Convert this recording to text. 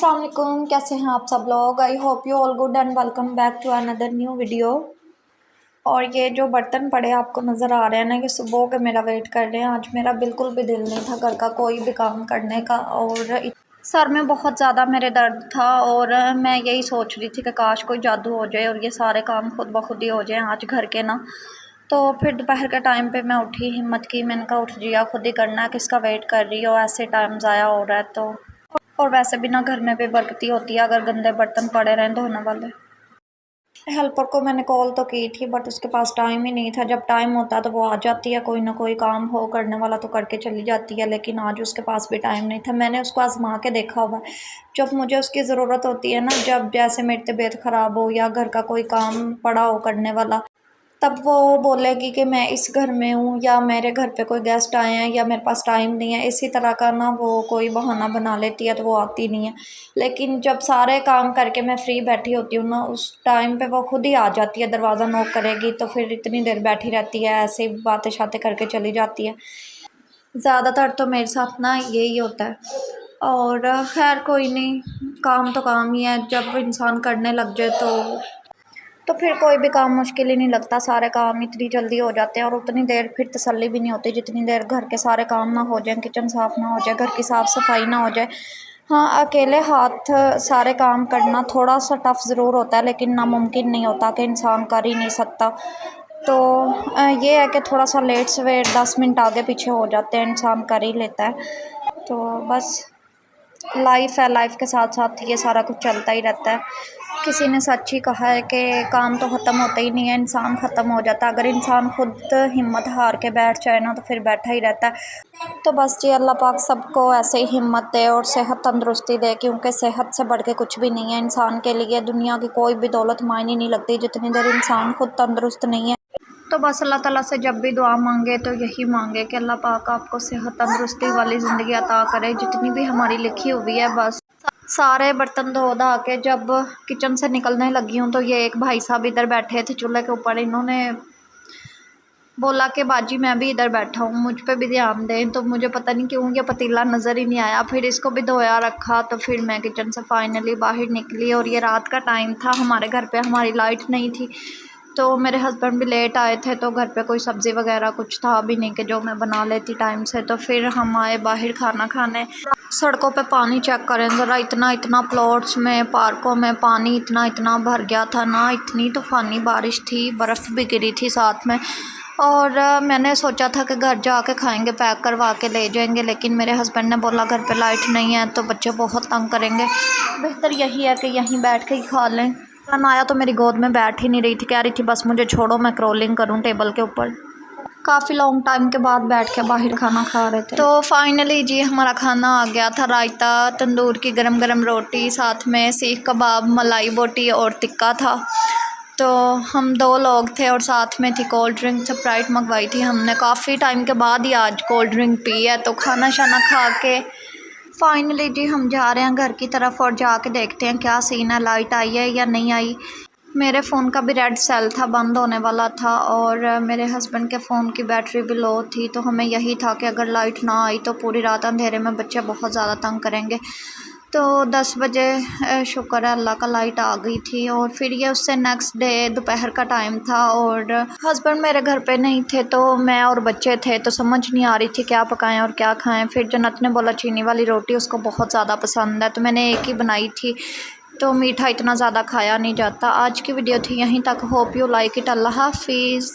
अस्सलाम वालेकुम, कैसे हैं आप सब लोग। I hope you all good and welcome back to another new video. और ये जो बर्तन पड़े आपको नज़र आ रहे हैं ना, ये सुबह के मेरा वेट कर रहे हैं। आज मेरा बिल्कुल भी दिल नहीं था घर का कोई भी काम करने का, और सर में बहुत ज़्यादा मेरे दर्द था। और मैं यही सोच रही थी कि काश कोई जादू हो जाए और ये सारे काम खुद ब खुद ही हो जाए आज घर के ना। तो फिर दोपहर के टाइम पे मैं उठी, हिम्मत की, मैंने कहा उठ जिया, खुद ही करना है, किसका वेट कर रही हो, ऐसे टाइम ज़ाया हो रहा है। तो और वैसे भी ना घर में बेबरकती होती है अगर गंदे बर्तन पड़े रहें धोने वाले। हेल्पर को मैंने कॉल तो की थी बट उसके पास टाइम ही नहीं था। जब टाइम होता है तो वो आ जाती है, कोई ना कोई काम हो करने वाला तो करके चली जाती है, लेकिन आज उसके पास भी टाइम नहीं था। मैंने उसको आजमा के देखा हुआ है, जब मुझे उसकी ज़रूरत होती है ना, जब जैसे मेरी तबीयत ख़राब हो या घर का कोई काम पड़ा हो करने वाला, तब वो बोलेगी कि मैं इस घर में हूँ या मेरे घर पे कोई गेस्ट आए हैं या मेरे पास टाइम नहीं है। इसी तरह का ना वो कोई बहाना बना लेती है तो वो आती नहीं है। लेकिन जब सारे काम करके मैं फ्री बैठी होती हूँ ना, उस टाइम पे वो खुद ही आ जाती है। दरवाज़ा नॉक करेगी तो फिर इतनी देर बैठी रहती है, ऐसे ही बातें शातें करके चली जाती है। ज़्यादातर तो मेरे साथ ना यही होता है। और खैर कोई नहीं, काम तो काम ही है, जब इंसान करने लग जाए तो फिर कोई भी काम मुश्किल ही नहीं लगता। सारे काम इतनी जल्दी हो जाते हैं और उतनी देर फिर तसल्ली भी नहीं होती जितनी देर घर के सारे काम ना हो जाए, किचन साफ़ ना हो जाए, घर की साफ़ सफाई ना हो जाए। हाँ, अकेले हाथ सारे काम करना थोड़ा सा टफ़ ज़रूर होता है, लेकिन नामुमकिन नहीं होता कि इंसान कर ही नहीं सकता। तो ये है कि थोड़ा सा लेट सवेर 10 मिनट आगे पीछे हो जाते हैं, इंसान कर ही लेता है। तो बस लाइफ है, लाइफ के साथ साथ ये सारा कुछ चलता ही रहता है। किसी ने सच ही कहा है कि काम तो ख़त्म होता ही नहीं है, इंसान ख़त्म हो जाता है। अगर इंसान खुद हिम्मत हार के बैठ जाए ना तो फिर बैठा ही रहता है। तो बस जी, अल्लाह पाक सबको ऐसे ही हिम्मत दे और सेहत तंदरुस्ती दे, क्योंकि सेहत से बढ़ के कुछ भी नहीं है इंसान के लिए। दुनिया की कोई भी दौलत मायने नहीं लगती जितनी देर इंसान खुद तंदुरुस्त नहीं है। तो बस अल्लाह ताला से जब भी दुआ मांगे तो यही मांगे कि अल्लाह पाक आपको सेहत तंदुरुस्ती वाली ज़िंदगी अता करे, जितनी भी हमारी लिखी हुई है। बस सारे बर्तन धो धा के जब किचन से निकलने लगी हूँ तो ये एक भाई साहब इधर बैठे थे चूल्हे के ऊपर। इन्होंने बोला कि बाजी मैं भी इधर बैठा हूँ, मुझ पे भी ध्यान दें। तो मुझे पता नहीं क्यों ये पतीला नज़र ही नहीं आया, फिर इसको भी धोया रखा। तो फिर मैं किचन से फाइनली बाहर निकली और ये रात का टाइम था, हमारे घर पे हमारी लाइट नहीं थी। तो मेरे हस्बैंड भी लेट आए थे तो घर पे कोई सब्ज़ी वगैरह कुछ था भी नहीं कि जो मैं बना लेती टाइम से। तो फिर हम आए बाहर खाना खाने। सड़कों पे पानी चेक करें ज़रा, इतना इतना प्लॉट्स में, पार्कों में पानी इतना इतना भर गया था ना। इतनी तूफ़ानी बारिश थी, बर्फ़ भी गिरी थी साथ में। और मैंने सोचा था कि घर जाके खाएंगे, पैक करवा के ले जाएंगे, लेकिन मेरे हस्बैंड ने बोला घर पे लाइट नहीं है तो बच्चे बहुत तंग करेंगे, बेहतर यही है कि यहीं बैठ के ही खा लें। आया तो मेरी गोद में बैठ ही नहीं रही थी, कह रही थी बस मुझे छोड़ो, मैं क्रॉलिंग करूं टेबल के ऊपर। काफ़ी लॉन्ग टाइम के बाद बैठ के बाहर खाना खा रहे थे। तो फाइनली जी हमारा खाना आ गया था। रायता, तंदूर की गरम गरम रोटी, साथ में सीख कबाब, मलाई बोटी और टिक्का था। तो हम 2 लोग थे और साथ में थी कोल्ड ड्रिंक, स्प्राइट मंगवाई थी हमने। काफ़ी टाइम के बाद ही आज कोल्ड ड्रिंक पी है। तो खाना शाना खा के फाइनली जी हम जा रहे हैं घर की तरफ और जाके देखते हैं क्या सीन है, लाइट आई है या नहीं आई। मेरे फ़ोन का भी रेड सेल था, बंद होने वाला था, और मेरे हस्बैंड के फ़ोन की बैटरी भी लो थी। तो हमें यही था कि अगर लाइट ना आई तो पूरी रात अंधेरे में बच्चे बहुत ज़्यादा तंग करेंगे। तो 10 बजे शुक्र है अल्लाह का लाइट आ गई थी। और फिर ये उससे नेक्स्ट डे दोपहर का टाइम था और हस्बैंड मेरे घर पे नहीं थे, तो मैं और बच्चे थे। तो समझ नहीं आ रही थी क्या पकाएं और क्या खाएं। फिर जन्नत ने बोला चीनी वाली रोटी उसको बहुत ज़्यादा पसंद है, तो मैंने एक ही बनाई थी। तो मीठा इतना ज़्यादा खाया नहीं जाता। आज की वीडियो थी यहीं तक। Hope you like it. अल्लाह हाफिज़।